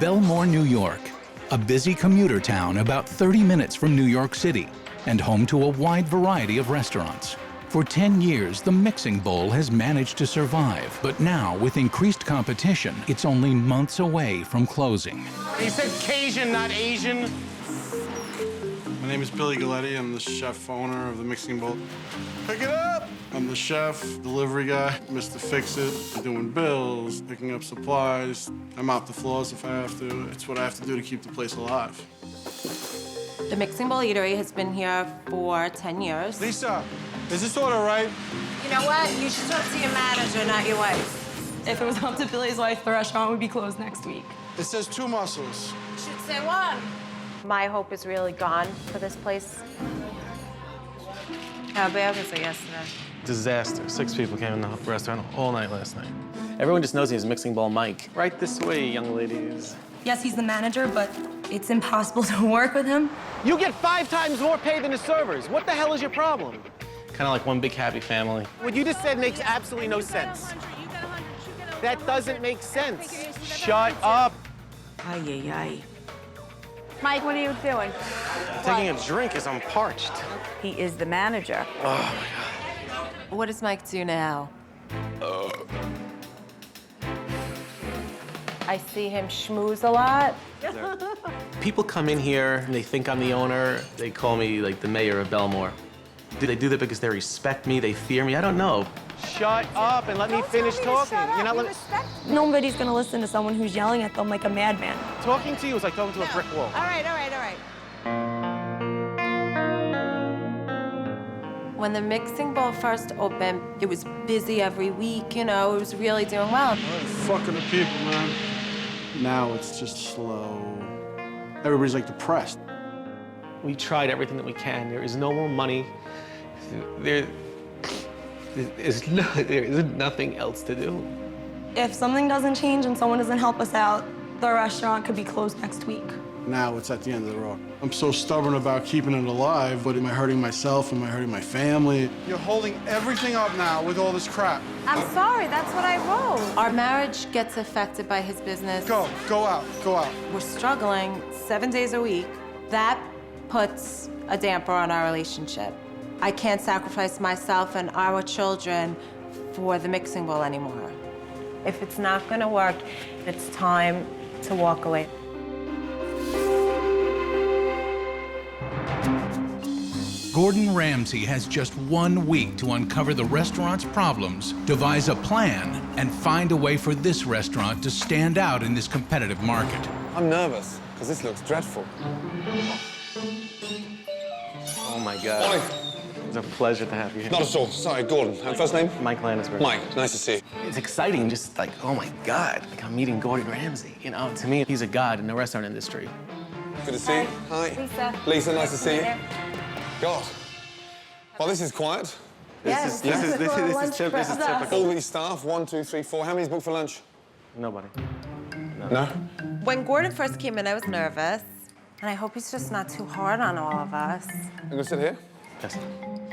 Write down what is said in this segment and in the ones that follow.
Belmore, New York, a busy commuter town about 30 minutes from New York City and home to a wide variety of restaurants. For 10 years, the Mixing Bowl has managed to survive, but now, with increased competition, it's only months away from closing. He said Cajun, not Asian. My name is Billy Galletti. I'm the chef owner of the Mixing Bowl. Pick it up! I'm the chef, delivery guy, Mr. Fix-It, doing bills, picking up supplies. I mop the floors if I have to. It's what I have to do to keep the place alive. The Mixing Bowl Eatery has been here for 10 years. Lisa, is this order right? You know what? You should talk to your manager, not your wife. If it was up to Billy's wife, the restaurant would be closed next week. It says 2 mussels. You should say one. My hope is really gone for this place. How bad was it yesterday? Disaster. 6 people came in the restaurant all night last night. Everyone just knows he's Mixing Bowl Mike. Right this way, young ladies. Yes, he's the manager, but it's impossible to work with him. You get 5 times more pay than the servers. What the hell is your problem? Kind of like one big happy family. What you just said makes absolutely no sense. That doesn't make sense. Shut up. Ay, ay, ay. Mike, what are you doing? Taking a drink because I'm parched. He is the manager. Oh, my God. What does Mike do now? I see him schmooze a lot. People come in here and they think I'm the owner. They call me like the mayor of Belmore. Do they do that because they respect me, they fear me? I don't know. Shut up and let me finish talking. You're not Nobody's gonna listen to someone who's yelling at them like a madman. Talking to you is like talking to a brick wall. All right. When the Mixing Bowl first opened, it was busy every week, you know, it was really doing well. Fucking the people, man. Now it's just slow. Everybody's like depressed. We tried everything that we can. There is no more money. There is nothing else to do. If something doesn't change and someone doesn't help us out, the restaurant could be closed next week. Now it's at the end of the road. I'm so stubborn about keeping it alive, but am I hurting myself? Am I hurting my family? You're holding everything up now with all this crap. I'm sorry, that's what I wrote. Our marriage gets affected by his business. Go out. We're struggling 7 days a week. That puts a damper on our relationship. I can't sacrifice myself and our children for the Mixing Bowl anymore. If it's not gonna work, it's time to walk away. Gordon Ramsay has just 1 week to uncover the restaurant's problems, devise a plan, and find a way for this restaurant to stand out in this competitive market. I'm nervous, because this looks dreadful. Oh, my God. Mike. It's a pleasure to have you here. Not at all. Sorry, Gordon. And first name? Mike Landisberg. Mike, nice to see you. It's exciting, just like, oh, my God. Like, I'm meeting Gordon Ramsay. You know, to me, he's a god in the restaurant industry. Good to see you. Hi. Lisa. Lisa, nice to see you. God. Well, this is quiet. This is typical. All these staff, 1, 2, 3, 4. How many's booked for lunch? Nobody. No? When Gordon first came in, I was nervous. And I hope he's just not too hard on all of us. I'm gonna sit here. Yes.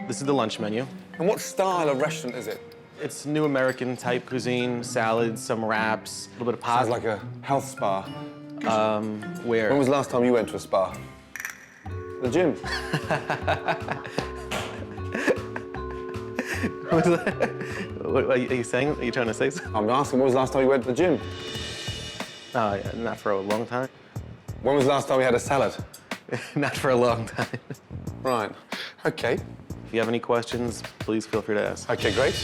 This is the lunch menu. And what style of restaurant is it? It's new American type cuisine, salads, some wraps, a little bit of pasta. Sounds like a health spa. Where? When was the last time you went to a spa? The gym. What are you saying? Are you trying to say something? I'm asking, when was the last time you went to the gym? Yeah, not for a long time. When was the last time you had a salad? Not for a long time. Right. Okay. If you have any questions, please feel free to ask. Okay, great.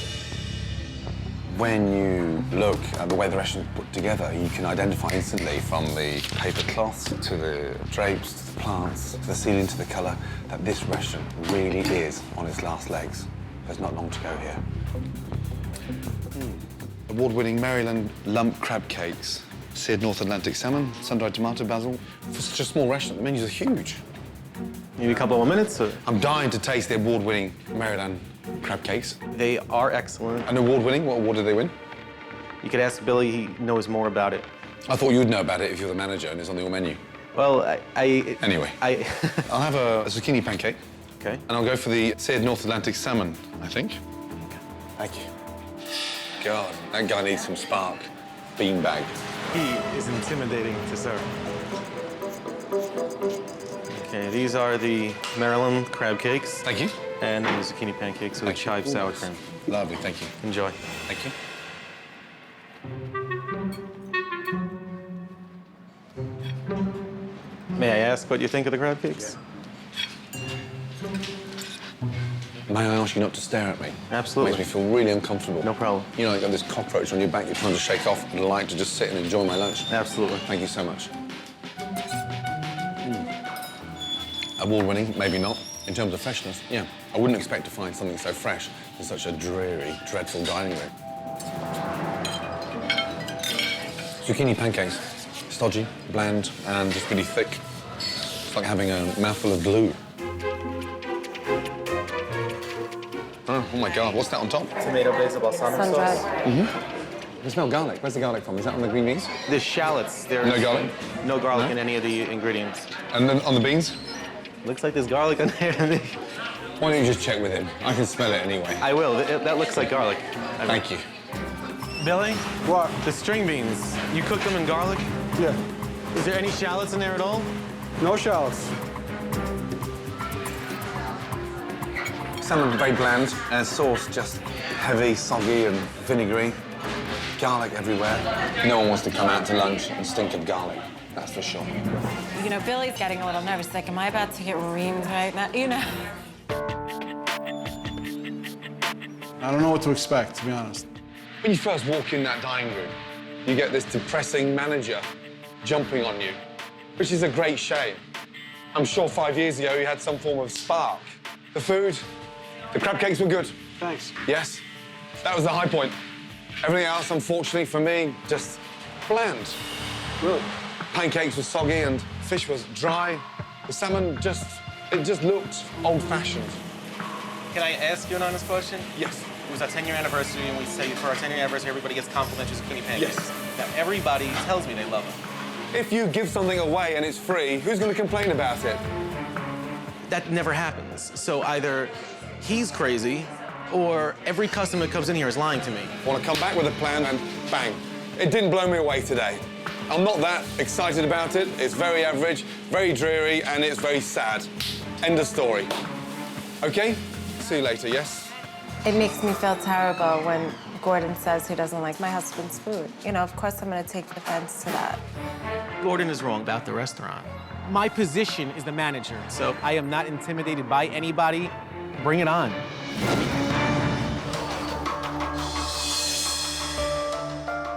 When you look at the way the restaurant's put together, you can identify instantly from the paper cloths to the drapes, to the plants, to the ceiling, to the colour, that this restaurant really is on its last legs. There's not long to go here. Award-winning Maryland lump crab cakes, seared North Atlantic salmon, sun-dried tomato basil. For such a small restaurant, the menus are huge. Need a couple more minutes? Or? I'm dying to taste the award-winning Maryland crab cakes. They are excellent. And award-winning? What award did they win? You could ask Billy, he knows more about it. I thought you'd know about it if you're the manager and it's on your menu. Well, Anyway, I'll have a zucchini pancake. Okay. And I'll go for the seared North Atlantic salmon, I think. Thank you. God, that guy needs some spark. beanbag. He is intimidating to serve. Okay, these are the Maryland crab cakes. Thank you. And the zucchini pancakes with chive sour cream. Lovely, thank you. Enjoy. Thank you. May I ask what you think of the crab cakes? May I ask you not to stare at me? Absolutely. Makes me feel really uncomfortable. No problem. You know, you've got this cockroach on your back you're trying to shake off, and I like to just sit and enjoy my lunch. Absolutely. Thank you so much. Award-winning, maybe not. In terms of freshness, yeah. I wouldn't expect to find something so fresh in such a dreary, dreadful dining room. Zucchini pancakes. Stodgy, bland, and just really thick. It's like having a mouthful of glue. Oh my God, what's that on top? Tomato basil balsamic sauce. I smell garlic. Where's the garlic from? Is that on the green beans? The shallots. There's No garlic? No garlic No? in any of the ingredients. And then on the beans? Looks like there's garlic in there. Why don't you just check with him? I can smell it anyway. I will. That looks like garlic. Thank you. Billy? What? The string beans. You cook them in garlic? Yeah. Is there any shallots in there at all? No shallots. Salmon very bland, and sauce just heavy, soggy, and vinegary. Garlic everywhere. No one wants to come out to lunch and stink of garlic. That's for sure. You know, Billy's getting a little nervous. Like, am I about to get reamed right now? You know? I don't know what to expect, to be honest. When you first walk in that dining room, you get this depressing manager jumping on you, which is a great shame. I'm sure 5 years ago you had some form of spark. The food, the crab cakes were good. Thanks. Yes, that was the high point. Everything else, unfortunately for me, just bland. Really? Pancakes were soggy and fish was dry. The salmon it just looked old-fashioned. Can I ask you an honest question? Yes. It was our 10-year anniversary, and we say for our 10-year anniversary, everybody gets complimentary zucchini pancakes. Yes. Now, everybody tells me they love them. If you give something away and it's free, who's going to complain about it? That never happens. So either he's crazy, or every customer that comes in here is lying to me. Want to come back with a plan and bang. It didn't blow me away today. I'm not that excited about it. It's very average, very dreary, and it's very sad. End of story. Okay? See you later, yes? It makes me feel terrible when Gordon says he doesn't like my husband's food. You know, of course I'm gonna take offense to that. Gordon is wrong about the restaurant. My position is the manager, so I am not intimidated by anybody. Bring it on.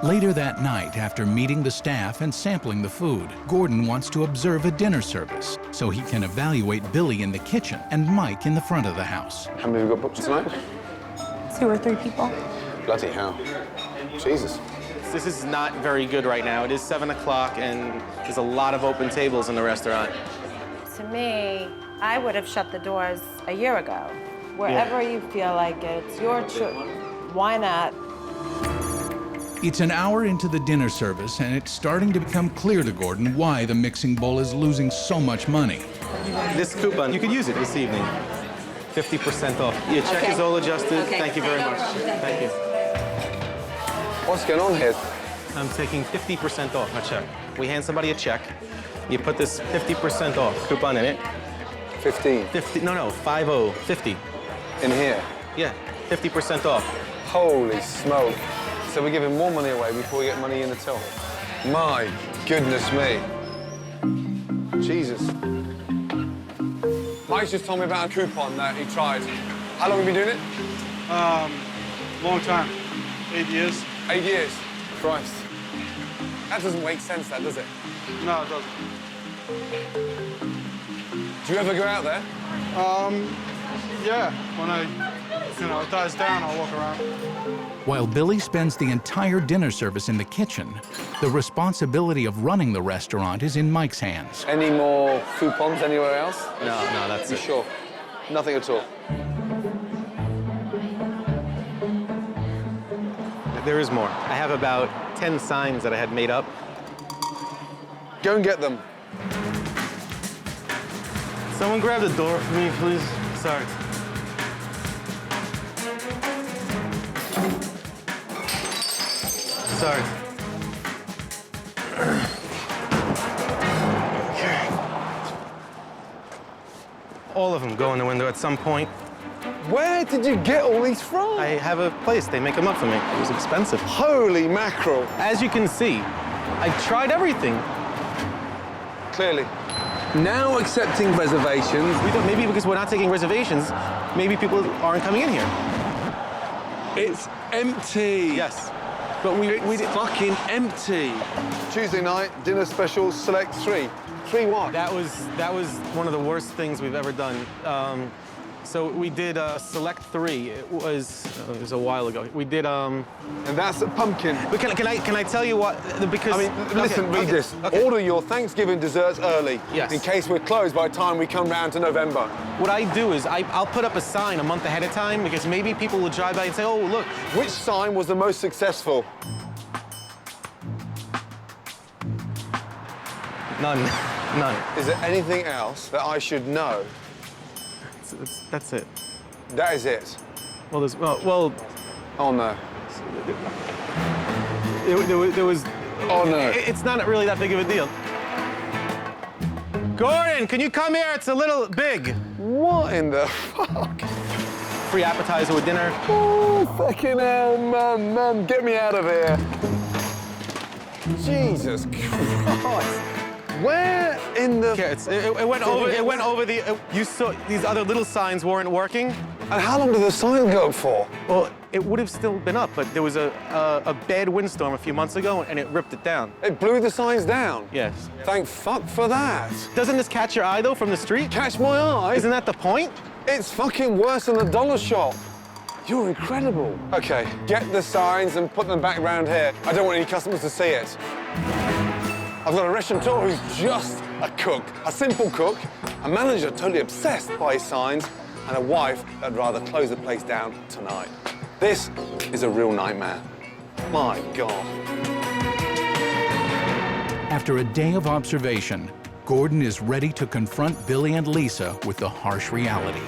Later that night, after meeting the staff and sampling the food, Gordon wants to observe a dinner service so he can evaluate Billy in the kitchen and Mike in the front of the house. How many have you got booked tonight? 2 or 3 people. Bloody hell. Jesus. This is not very good right now. It is 7 o'clock, and there's a lot of open tables in the restaurant. To me, I would have shut the doors a year ago. Wherever you feel like it, it's your choice. Why not? It's an hour into the dinner service, and it's starting to become clear to Gordon why the mixing bowl is losing so much money. This coupon, you could use it this evening. 50% off. Your check is all adjusted. Thank you very much. Thank you. What's going on here? I'm taking 50% off my check. We hand somebody a check. You put this 50% off coupon in it. 15. 50, no, 50, 50. In here. Yeah, 50% off. Holy smoke. So we're giving more money away before we get money in the till. My goodness me. Jesus. Mike's just told me about a coupon that he tried. How long have you been doing it? Long time. 8 years. 8 years. Christ. That doesn't make sense, that, does it? No, it doesn't. Do you ever go out there? Yeah. When it dies down, I'll walk around. While Billy spends the entire dinner service in the kitchen, the responsibility of running the restaurant is in Mike's hands. Any more coupons anywhere else? No, that's You it. sure? Nothing at all? There is more. I have about 10 signs that I had made up. Go and get them. Someone grab the door for me, please. Sorry. Sorry. All of them go in the window at some point. Where did you get all these from? I have a place. They make them up for me. It was expensive. Holy mackerel. As you can see, I tried everything. Clearly. Now accepting reservations. Maybe because we're not taking reservations, maybe people aren't coming in here. It's empty. Yes. But we fucking empty. Tuesday night, dinner special, select 3. 3 what? That was one of the worst things we've ever done. So we did select 3. It was a while ago. We did And that's a pumpkin. But can I tell you what? Because I mean, listen, read this. Okay. Order your Thanksgiving desserts early. Yes. In case we're closed by the time we come round to November. What I do is I'll put up a sign a month ahead of time because maybe people will drive by and say, oh, look. Which sign was the most successful? None. None. Is there anything else that I should know? That's it. That is it. Well, well. Oh no. There was. Oh no. It's not really that big of a deal. Gordon, can you come here? It's a little big. What in the fuck? Free appetizer with dinner. Oh, fucking hell, man, get me out of here. Jesus Christ. Where in the... It went over the... you saw these other little signs weren't working. And how long did the sign go for? Well, it would have still been up, but there was a bad windstorm a few months ago, and it ripped it down. It blew the signs down? Yes. Thank fuck for that. Doesn't this catch your eye, though, from the street? Catch my eye? Isn't that the point? It's fucking worse than the dollar shop. You're incredible. Okay, get the signs and put them back around here. I don't want any customers to see it. I've got a restaurateur who's just a cook, a simple cook, a manager totally obsessed by his signs, and a wife that'd rather close the place down tonight. This is a real nightmare. My God. After a day of observation, Gordon is ready to confront Billy and Lisa with the harsh reality.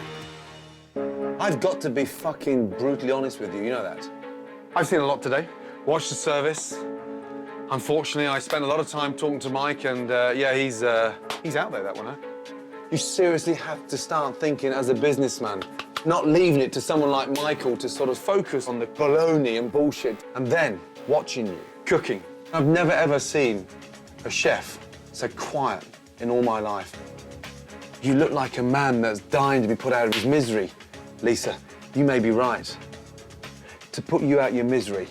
I've got to be fucking brutally honest with you, you know that. I've seen a lot today. Watched the service. Unfortunately, I spent a lot of time talking to Mike, and yeah, he's out there, that one, huh? You seriously have to start thinking as a businessman, not leaving it to someone like Michael to sort of focus on the baloney and bullshit, and then watching you cooking. I've never ever seen a chef so quiet in all my life. You look like a man that's dying to be put out of his misery. Lisa, you may be right. To put you out of your misery,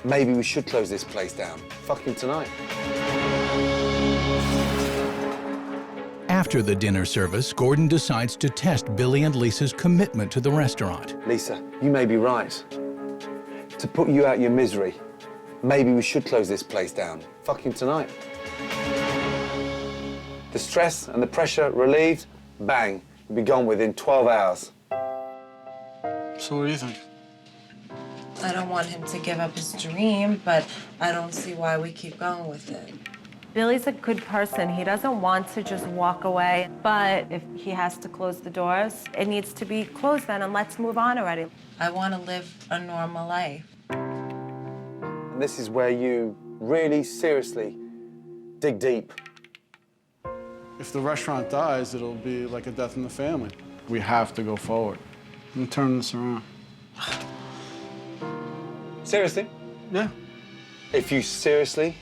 maybe we should close this place down. Fucking tonight. After the dinner service, Gordon decides to test Billy and Lisa's commitment to the restaurant. Lisa, you may be right. To put you out of your misery, maybe we should close this place down. Fucking tonight. The stress and the pressure relieved, bang, you'll be gone within 12 hours. So what do you think? I don't want him to give up his dream, but I don't see why we keep going with it. Billy's a good person. He doesn't want to just walk away, but if he has to close the doors, it needs to be closed then, and let's move on already. I want to live a normal life. And this is where you really seriously dig deep. If the restaurant dies, it'll be like a death in the family. We have to go forward and turn this around. Seriously? Yeah. If you seriously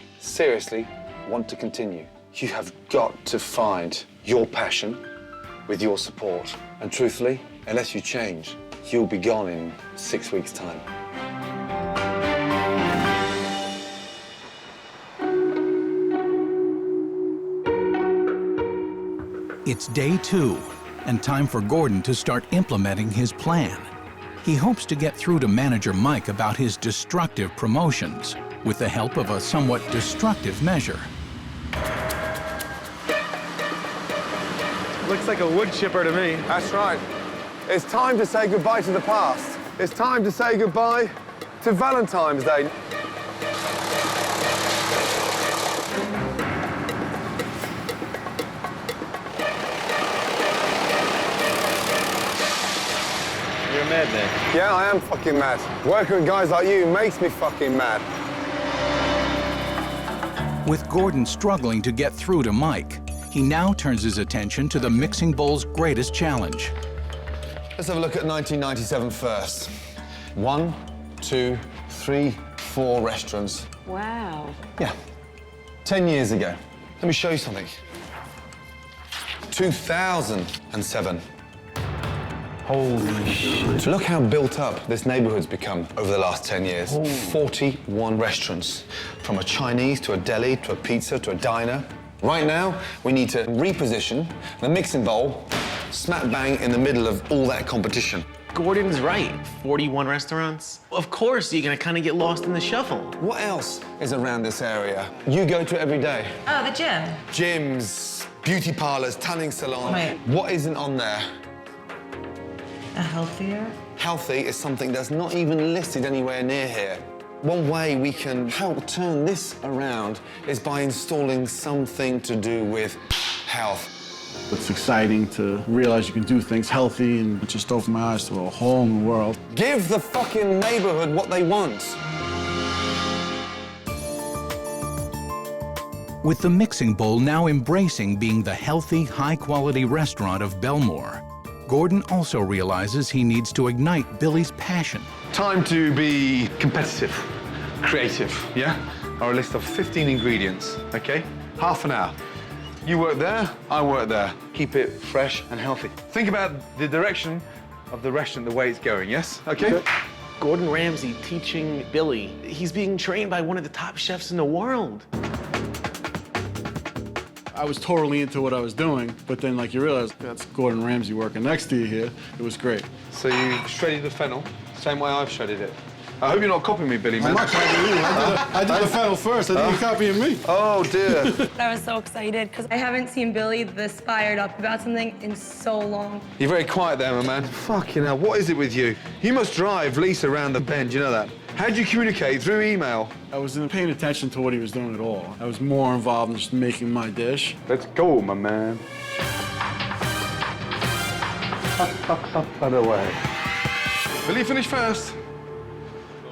want to continue, you have got to find your passion with your support. And truthfully, unless you change, you'll be gone in 6 weeks' time. It's day 2, and time for Gordon to start implementing his plan. He hopes to get through to manager Mike about his destructive promotions with the help of a somewhat destructive measure. Looks like a wood chipper to me. That's right. It's time to say goodbye to the past. It's time to say goodbye to Valentine's Day. You're a madman. Yeah, I am fucking mad. Working with guys like you makes me fucking mad. With Gordon struggling to get through to Mike, he he now turns his attention to the mixing bowl's greatest challenge. Let's have a look at 1997 first. 1, 2, 3, 4 restaurants. Wow. Yeah, 10 years ago. Let me show you something. 2007. Holy shit. So look how built up this neighborhood's become over the last 10 years. 41 restaurants, from a Chinese to a deli to a pizza to a diner. Right now, we need to reposition the mixing bowl smack bang in the middle of all that competition. Gordon's right. 41 restaurants. Of course, you're gonna kind of get lost in the shuffle. What else is around this area? You go to every day. Oh, the gym. Gyms, beauty parlors, tanning salon. Right. What isn't on there? A healthier? Healthy is something that's not even listed anywhere near here. One way we can help turn this around is by installing something to do with health. It's exciting to realize you can do things healthy, and it just opened my eyes to a whole new world. Give the fucking neighborhood what they want. With the mixing bowl now embracing being the healthy, high-quality restaurant of Belmore, Gordon also realizes he needs to ignite Billy's passion. Time to be competitive, creative, yeah? Or a list of 15 ingredients, okay? Half an hour. You work there, I work there. Keep it fresh and healthy. Think about the direction of the restaurant, the way it's going, yes? Okay? Gordon Ramsay teaching Billy. He's being trained by one of the top chefs in the world. I was totally into what I was doing, but then like you realize that's Gordon Ramsay working next to you here. It was great. So you shredded the fennel, same way I've shredded it. I hope you're not copying me, Billy, man. I'm not copying you. I did the fennel first. I think you're copying me. Oh, dear. I was so excited because I haven't seen Billy this fired up about something in so long. You're very quiet there, my man. Fucking hell, what is it with you? You must drive Lisa around the bend, you know that? How did you communicate? Through email? I wasn't paying attention to what he was doing at all. I was more involved in just making my dish. Let's go, my man. Up and away. Will you finish first?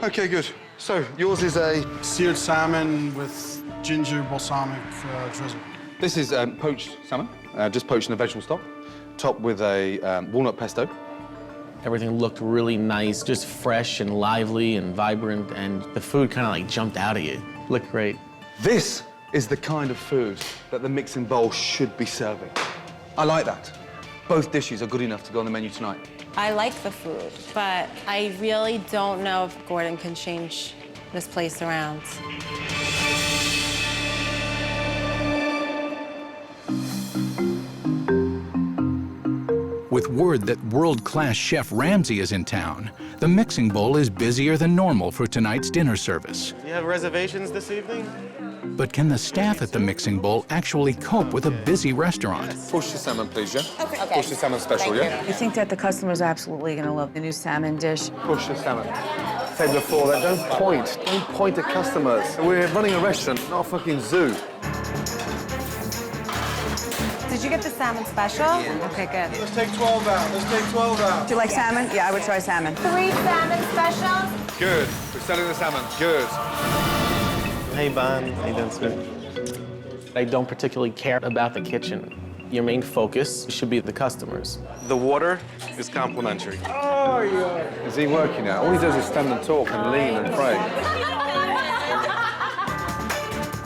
Okay, good. So, yours is a... Seared salmon with ginger balsamic drizzle. This is poached salmon, just poached in a vegetable stock, topped with a walnut pesto. Everything looked really nice, just fresh and lively and vibrant, and the food kind of like jumped out at you. Looked great. This is the kind of food that the mixing bowl should be serving. I like that. Both dishes are good enough to go on the menu tonight. I like the food, but I really don't know if Gordon can change this place around. With word that world-class chef Ramsay is in town, the mixing bowl is busier than normal for tonight's dinner service. Do you have reservations this evening? But can the staff at the mixing bowl actually cope with a busy restaurant? Push the salmon, please, yeah? Okay. Push the salmon special, yeah? I think that the customers are absolutely going to love the new salmon dish. Push the salmon. Table of 4 then. Don't point. Don't point at customers. We're running a restaurant, not a fucking zoo. Did you get the salmon special? Okay, good. Let's take 12 out. Let's take 12 out. Do you like salmon? Yeah, I would try salmon. 3 salmon specials? Good. We're selling the salmon. Good. Hey, Bon. How you doing, Smith? I don't particularly care about the kitchen. Your main focus should be the customers. The water is complimentary. Oh, yeah. Is he working out? All he does is stand and talk and lean and pray.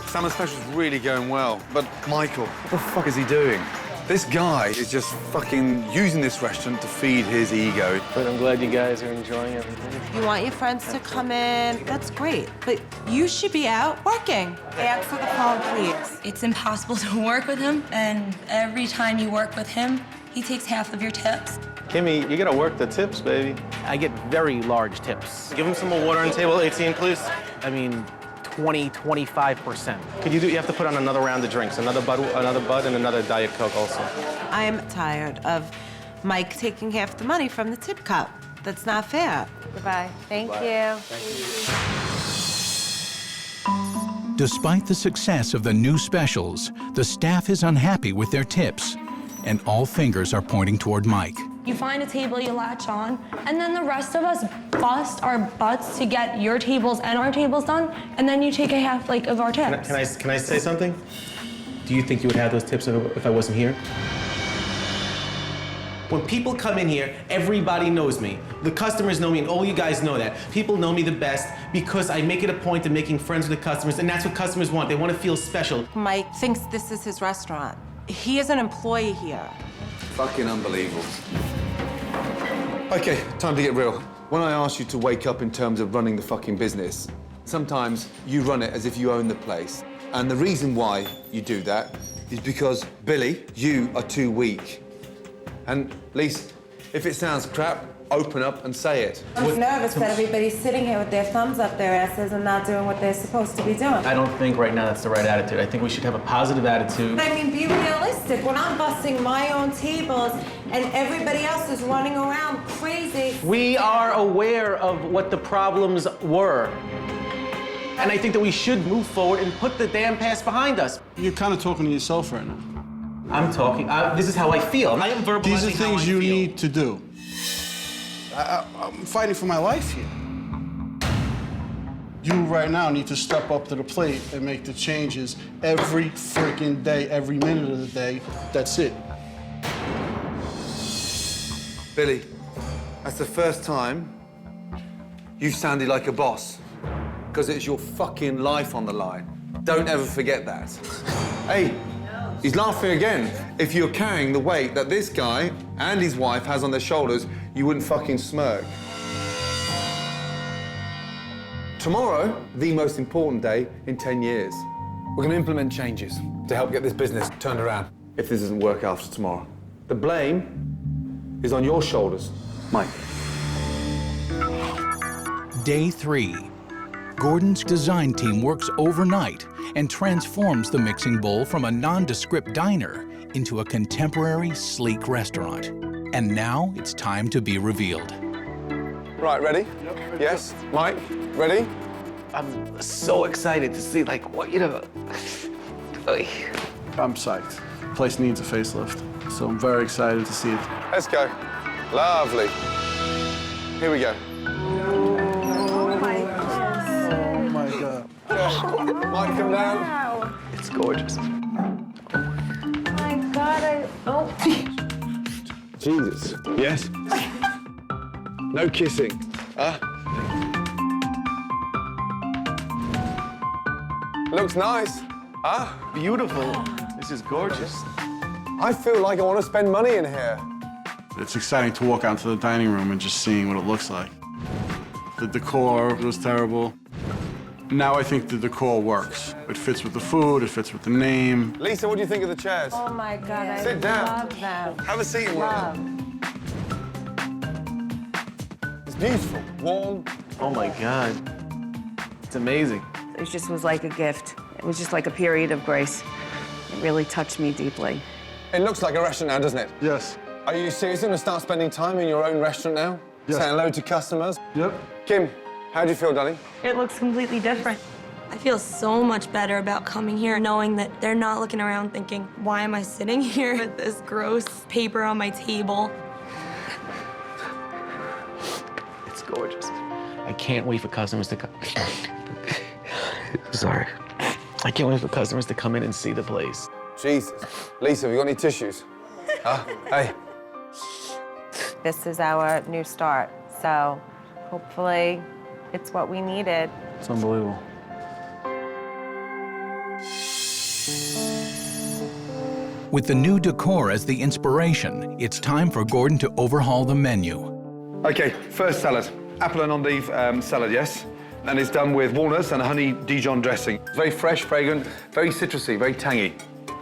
Salmon special's really going well, but Michael, what the fuck is he doing? This guy is just fucking using this restaurant to feed his ego. But I'm glad you guys are enjoying everything. You want your friends to come in, that's great, but you should be out working. Answer the phone, please. It's impossible to work with him, and every time you work with him, he takes half of your tips. Kimmy, you gotta work the tips, baby. I get very large tips. Give him some more water on table 18, please. I mean, 20, 25%. Could you have to put on another round of drinks, another bud and another Diet Coke also. I'm tired of Mike taking half the money from the tip cup. That's not fair. Goodbye. Thank you. Despite the success of the new specials, the staff is unhappy with their tips, and all fingers are pointing toward Mike. You find a table you latch on, and then the rest of us bust our butts to get your tables and our tables done, and then you take a half of our tips. Can I say something? Do you think you would have those tips if I wasn't here? When people come in here, everybody knows me. The customers know me, and all you guys know that. People know me the best because I make it a point of making friends with the customers, and that's what customers want. They want to feel special. Mike thinks this is his restaurant. He is an employee here. Fucking unbelievable. Okay, time to get real. When I ask you to wake up in terms of running the fucking business, sometimes you run it as if you own the place. And the reason why you do that is because, Billy, you are too weak. And Lisa, if it sounds crap, open up and say it. I'm nervous that everybody's sitting here with their thumbs up their asses and not doing what they're supposed to be doing. I don't think right now that's the right attitude. I think we should have a positive attitude. I mean, be realistic. When I'm busting my own tables and everybody else is running around crazy. We are aware of what the problems were. And I think that we should move forward and put the damn past behind us. You're kind of talking to yourself right now. I'm talking, this is how I feel. I am verbalizing These are how things I you feel. need to do. I'm fighting for my life here. You right now need to step up to the plate and make the changes every freaking day, every minute of the day. That's it. Billy, that's the first time you sounded like a boss. Because it's your fucking life on the line. Don't ever forget that. Hey, he's laughing again. If you're carrying the weight that this guy and his wife has on their shoulders, you wouldn't fucking smirk. Tomorrow, the most important day in 10 years. We're gonna implement changes to help get this business turned around if this doesn't work after tomorrow. The blame is on your shoulders, Mike. Day 3. Gordon's design team works overnight and transforms the mixing bowl from a nondescript diner into a contemporary, sleek restaurant. And now it's time to be revealed. Right, ready? Yep. Yes, Mike, ready? I'm so excited to see, like, what, you know. I'm psyched. The place needs a facelift, so I'm very excited to see it. Let's go. Lovely. Here we go. Oh my God. Mike, come down. It's gorgeous. My God, Jesus. Yes? No kissing. Looks nice. Huh? Beautiful. This is gorgeous. I feel like I want to spend money in here. It's exciting to walk out to the dining room and just seeing what it looks like. The decor was terrible. Now I think the decor works. It fits with the food, it fits with the name. Lisa, what do you think of the chairs? oh my God, I Sit down. love them. Have a seat in one. It's beautiful, warm. Oh my God. It's amazing. It just was like a gift. It was just like a period of grace. It really touched me deeply. It looks like a restaurant now, doesn't it? Yes. Are you seriously going to start spending time in your own restaurant now? Yes. Saying hello to customers? Yep. Kim, how do you feel, darling? It looks completely different. I feel so much better about coming here, knowing that they're not looking around thinking, why am I sitting here with this gross paper on my table? It's gorgeous. I can't wait for customers to come. Sorry. I can't wait for customers to come in and see the place. Jesus. Lisa, have you got any tissues? Huh? Hey. This is our new start, so hopefully it's what we needed. It's unbelievable. With the new decor as the inspiration, it's time for Gordon to overhaul the menu. Okay, first salad. Apple and endive salad, yes? And it's done with walnuts and a honey Dijon dressing. It's very fresh, fragrant, very citrusy, very tangy.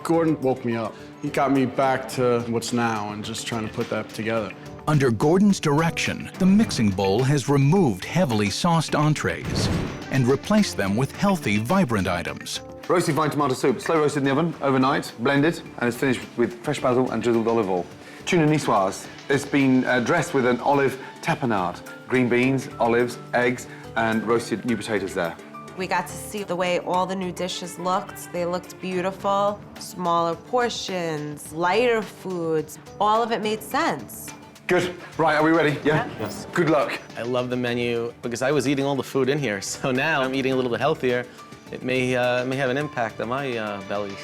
Gordon woke me up. He got me back to what's now and just trying to put that together. Under Gordon's direction, the mixing bowl has removed heavily sauced entrees and replaced them with healthy, vibrant items. Roasted vine tomato soup, slow roasted in the oven, overnight, blended, and it's finished with fresh basil and drizzled olive oil. Tuna niçoise. It's been dressed with an olive tapenade, green beans, olives, eggs, and roasted new potatoes there. We got to see the way all the new dishes looked. They looked beautiful, smaller portions, lighter foods. All of it made sense. Good. Right, are we ready? Yeah? Yes. Good luck. I love the menu because I was eating all the food in here, so now I'm eating a little bit healthier. It may have an impact on my belly.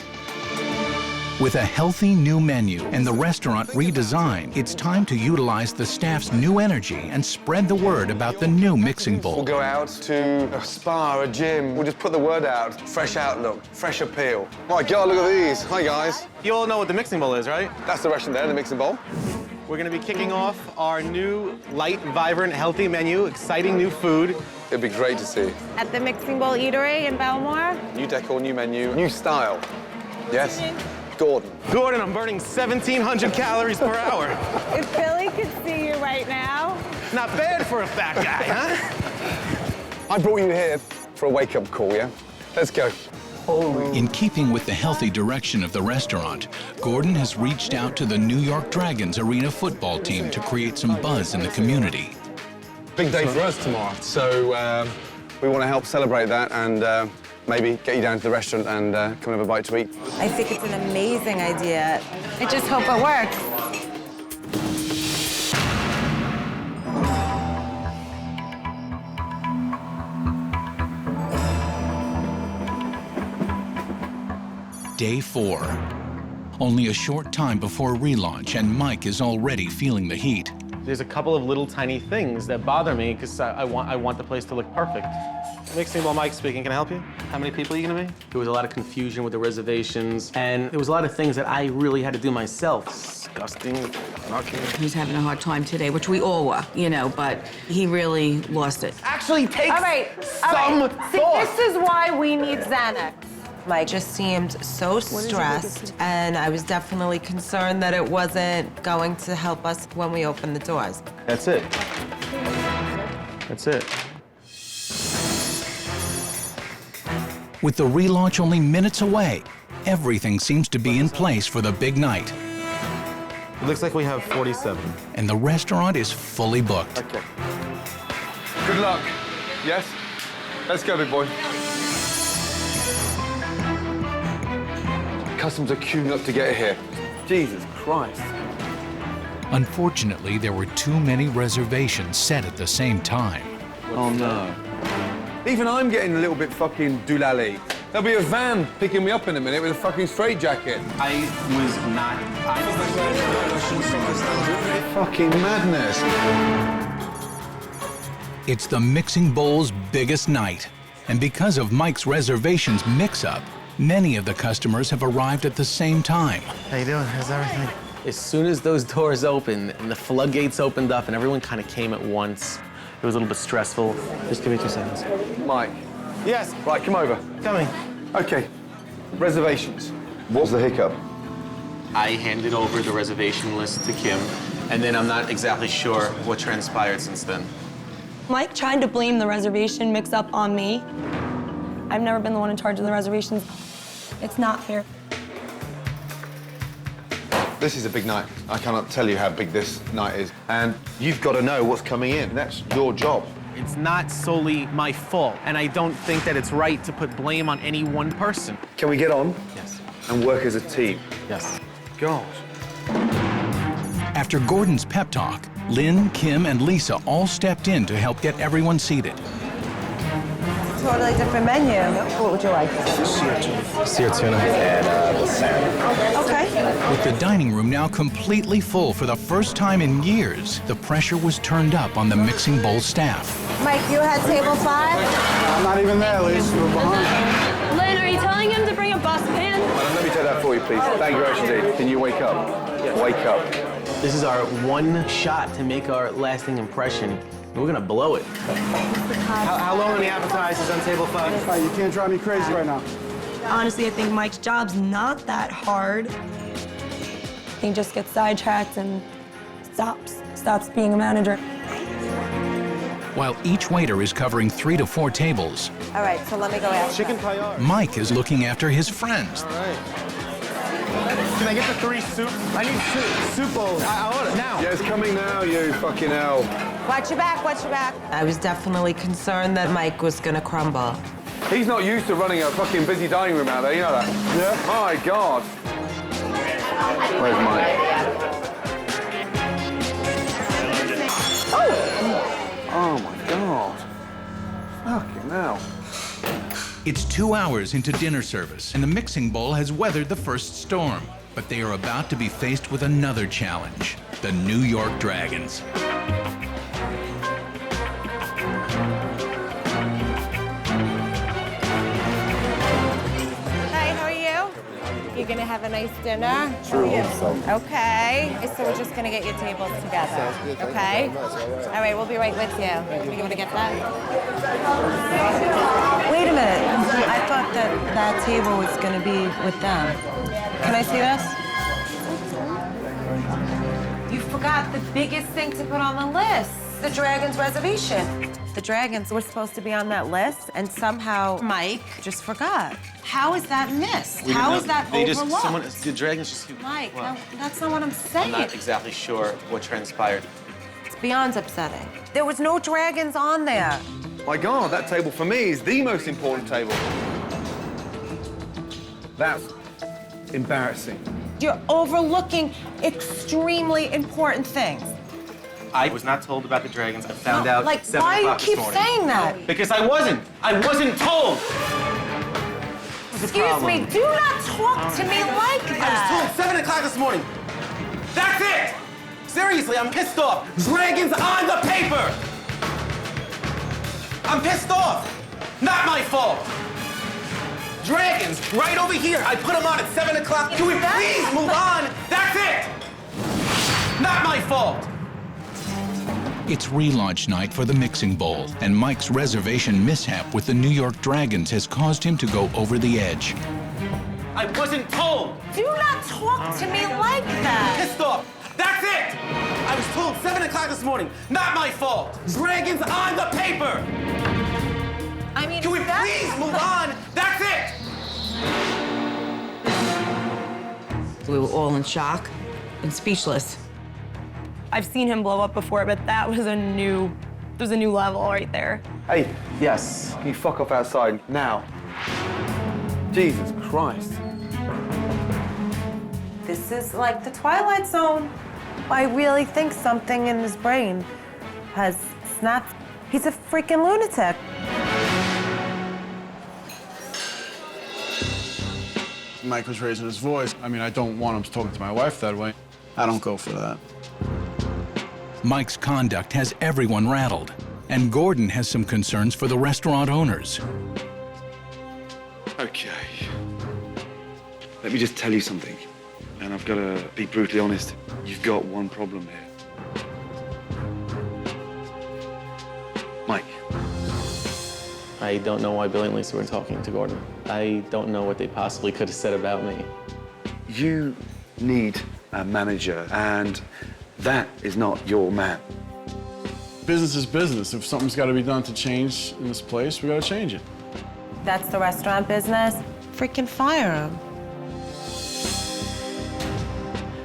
With a healthy new menu and the restaurant redesigned, it's time to utilize the staff's new energy and spread the word about the new mixing bowl. We'll go out to a spa, a gym. We'll just put the word out. Fresh outlook, fresh appeal. My God, look at these. Hi, guys. You all know what the mixing bowl is, right? That's the restaurant there, the mixing bowl. We're gonna be kicking off our new light, vibrant, healthy menu, exciting new food. It'd be great to see. At the Mixing Bowl Eatery in Belmore. New decor, new menu, new style. Yes? Gordon. Gordon, I'm burning 1,700 calories per hour. If Billy could see you right now. Not bad for a fat guy, huh? I brought you here for a wake-up call, yeah? Let's go. In keeping with the healthy direction of the restaurant, Gordon has reached out to the New York Dragons arena football team to create some buzz in the community. Big day for us tomorrow, so we want to help celebrate that and maybe get you down to the restaurant and come and have a bite to eat. I think it's an amazing idea. I just hope it works. Day 4. Only a short time before relaunch, and Mike is already feeling the heat. There's a couple of little tiny things that bother me because I want the place to look perfect. Mixing Bowl Mike speaking, can I help you? How many people are you gonna be? There was a lot of confusion with the reservations, and there was a lot of things that I really had to do myself. Disgusting. Okay. He's having a hard time today, which we all were, you know, but he really lost it. Actually take All right. some See, thought. this is why we need Xanax. Mike just seemed so stressed, and I was definitely concerned that it wasn't going to help us when we opened the doors. That's it. That's it. With the relaunch only minutes away, everything seems to be in place for the big night, It looks like we have 47. and the restaurant is fully booked. Okay. Good luck. Yes? Let's go, big boy. Customers are queuing up to get here. Jesus Christ. Unfortunately, there were too many reservations set at the same time. Oh, no. Even I'm getting a little bit fucking doolally. There'll be a van picking me up in a minute with a fucking straitjacket. I was not. Fucking madness. It's the Mixing Bowl's biggest night, and because of Mike's reservations mix-up, many of the customers have arrived at the same time. How you doing? How's everything? As soon as those doors opened and the floodgates opened up and everyone kind of came at once, it was a little bit stressful. Just give me 2 seconds. Mike. Yes. Right, come over. Coming. Okay. Reservations. What's the hiccup? I handed over the reservation list to Kim, and then I'm not exactly sure what transpired since then. Mike tried to blame the reservation mix-up on me. I've never been the one in charge of the reservations. It's not fair. This is a big night. I cannot tell you how big this night is. And you've got to know what's coming in. That's your job. It's not solely my fault, and I don't think that it's right to put blame on any one person. Can we get on Yes. and work as a team? Yes. God. After Gordon's pep talk, Lynn, Kim, and Lisa all stepped in to help get everyone seated. Totally different menu. What would you like? Seared tuna. Okay. With the dining room now completely full for the first time in years, the pressure was turned up on the Mixing Bowl staff. Mike, you had table 5? I'm not even there, Lisa. We're behind. Lynn, are you telling him to bring a bus pan? Let me take that for you, please. Thank you, Ashley. Can you wake up? Wake up. This is our one shot to make our lasting impression. We're gonna blow it. How long are the appetizers on table 5? You can't drive me crazy right now. Honestly, I think Mike's job's not that hard. He just gets sidetracked and stops being a manager. While each waiter is covering 3 to 4 tables, All right, so let me go ask. Chicken paella. Mike is looking after his friends. All right. Can I get the 3 soup? I need soup bowls. I order now. Yeah, it's coming now, you fucking hell. Watch your back, watch your back. I was definitely concerned that Mike was gonna crumble. He's not used to running a fucking busy dining room out there, you know that? Yeah. My God. Where's Mike? Oh my God. Fucking hell. It's 2 hours into dinner service, and the Mixing Bowl has weathered the first storm. But they are about to be faced with another challenge, the New York Dragons. Hi, how are you? You're gonna have a nice dinner? Sure. Okay. So we're just gonna get your tables together. Okay? All right, we'll be right with you. You gonna get that? Wait a minute. I thought that table was gonna be with them. Can I see this? You forgot the biggest thing to put on the list, the Dragons reservation. The Dragons were supposed to be on that list, and somehow Mike just forgot. How is that missed? How is that overlooked? The Dragons just... Mike, Well, no, that's not what I'm saying. I'm not exactly sure what transpired. It's beyond upsetting. There was no Dragons on there. My God, that table for me is the most important table. That's embarrassing. You're overlooking extremely important things. I was not told about the Dragons. I found out Like, at 7 why do you o'clock this keep morning. saying that? Because I wasn't told. Excuse me, do not talk to me like I was that. told 7 o'clock this morning. That's it! Seriously, I'm pissed off. Dragons on the paper! I'm pissed off. Not my fault. Dragons, right over here. I put them on at 7 o'clock. Can we please move on? That's it! Not my fault. It's relaunch night for the Mixing Bowl, and Mike's reservation mishap with the New York Dragons has caused him to go over the edge. I wasn't told. Do not talk to me like that. Pissed off. That's it! I was told 7 o'clock this morning. Not my fault. Dragons on the paper. I mean, Can we that's- please move on? That's it! We were all in shock and speechless. I've seen him blow up before, but that was a new level right there. Hey, yes, can you fuck off outside now? Jesus Christ. This is like the Twilight Zone. I really think something in his brain has snapped. He's a freaking lunatic. Mike was raising his voice. I mean, I don't want him talking to my wife that way. I don't go for that. Mike's conduct has everyone rattled, and Gordon has some concerns for the restaurant owners. Okay. Let me just tell you something, and I've got to be brutally honest. You've got one problem here. Mike. I don't know why Billy and Lisa were talking to Gordon. I don't know what they possibly could have said about me. You need a manager, and that is not your man. Business is business. If something's got to be done to change in this place, we got to change it. That's the restaurant business. Freaking fire him.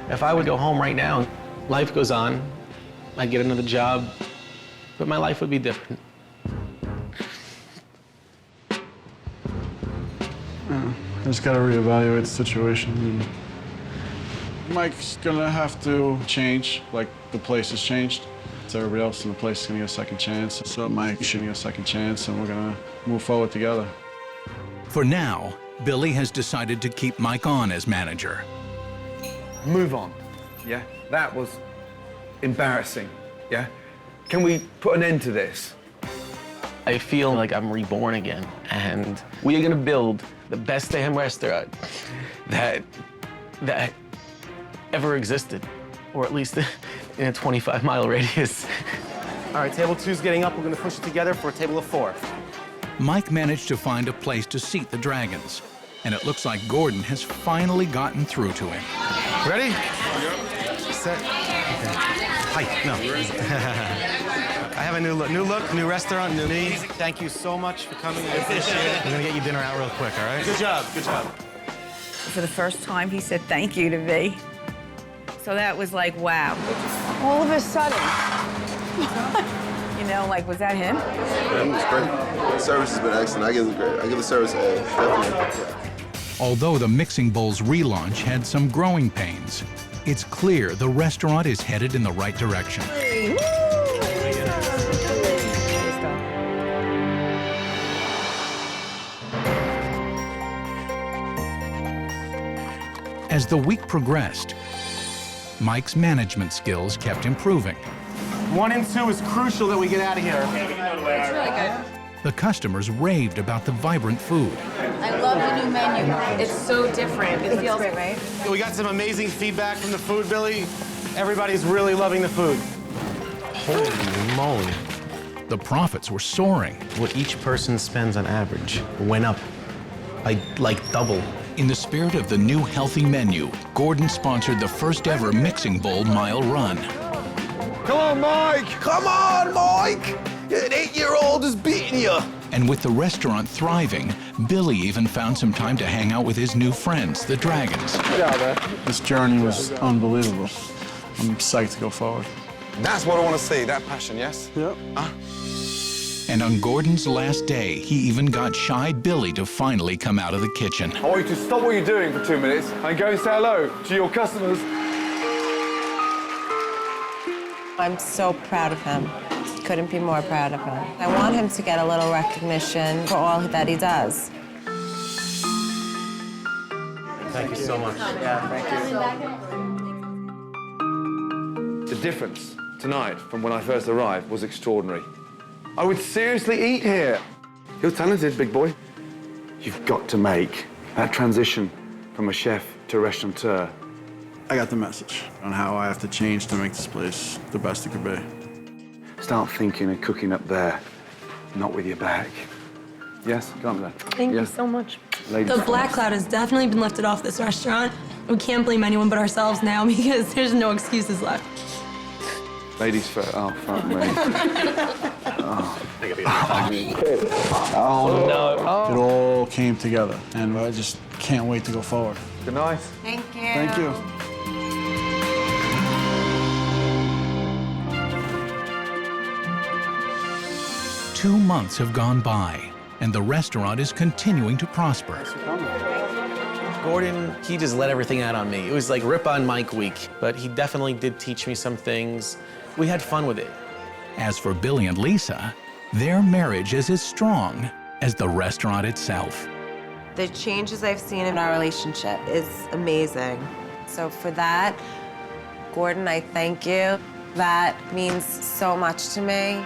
If I would go home right now, life goes on. I'd get another job, but my life would be different. I just got to reevaluate the situation. Mike's gonna have to change, like the place has changed. So everybody else in the place is gonna get a second chance. So Mike should get a second chance, and we're gonna move forward together. For now, Billy has decided to keep Mike on as manager. Move on, yeah? That was embarrassing, yeah? Can we put an end to this? I feel like I'm reborn again, and we are gonna build the best damn restaurant that ever existed, or at least in a 25-mile radius. All right, table 2's getting up. We're gonna push it together for a table of 4. Mike managed to find a place to seat the Dragons, and it looks like Gordon has finally gotten through to him. Ready? Set. Okay. Hi. No. I have a new look, new restaurant, new me. Thank you so much for coming. I appreciate it. We're gonna get you dinner out real quick, all right? Good job, good job. For the first time, he said thank you to me. So that was like, wow. All of a sudden. You know, like, was that him? Yeah, it was great. The service has been excellent. I give the service an A, definitely. Although the Mixing Bowl's relaunch had some growing pains, it's clear the restaurant is headed in the right direction. As the week progressed, Mike's management skills kept improving. 1 and 2 is crucial that we get out of here. It's really good. The customers raved about the vibrant food. I love the new menu. It's so different. It feels great, right? We got some amazing feedback from the food, Billy. Everybody's really loving the food. Holy moly. The profits were soaring. What each person spends on average went up by like double. In the spirit of the new healthy menu, Gordon sponsored the first ever Mixing Bowl mile run. Come on, Mike! Come on, Mike! An 8-year-old is beating you. And with the restaurant thriving, Billy even found some time to hang out with his new friends, the Dragons. This journey was unbelievable. I'm psyched to go forward. That's what I want to see, that passion, yes? Yep. And on Gordon's last day, he even got shy Billy to finally come out of the kitchen. I want you to stop what you're doing for 2 minutes and go and say hello to your customers. I'm so proud of him. Couldn't be more proud of him. I want him to get a little recognition for all that he does. Thank you so much. The difference tonight from when I first arrived was extraordinary. I would seriously eat here. You're talented, big boy. You've got to make that transition from a chef to a restaurateur. I got the message on how I have to change to make this place the best it could be. Start thinking of cooking up there, not with your back. Yes, go on there. Thank you Yes. so much. Ladies The black first. cloud has definitely been lifted off this restaurant. We can't blame anyone but ourselves now because there's no excuses left. Ladies first. Oh, fuck me. It all came together, and I just can't wait to go forward. Good night. Thank you. Thank you. Two months have gone by, and the restaurant is continuing to prosper. Gordon, he just let everything out on me. It was like Rip on Mike week, but he definitely did teach me some things. We had fun with it. As for Billy and Lisa, their marriage is as strong as the restaurant itself. The changes I've seen in our relationship is amazing. So for that, Gordon, I thank you. That means so much to me.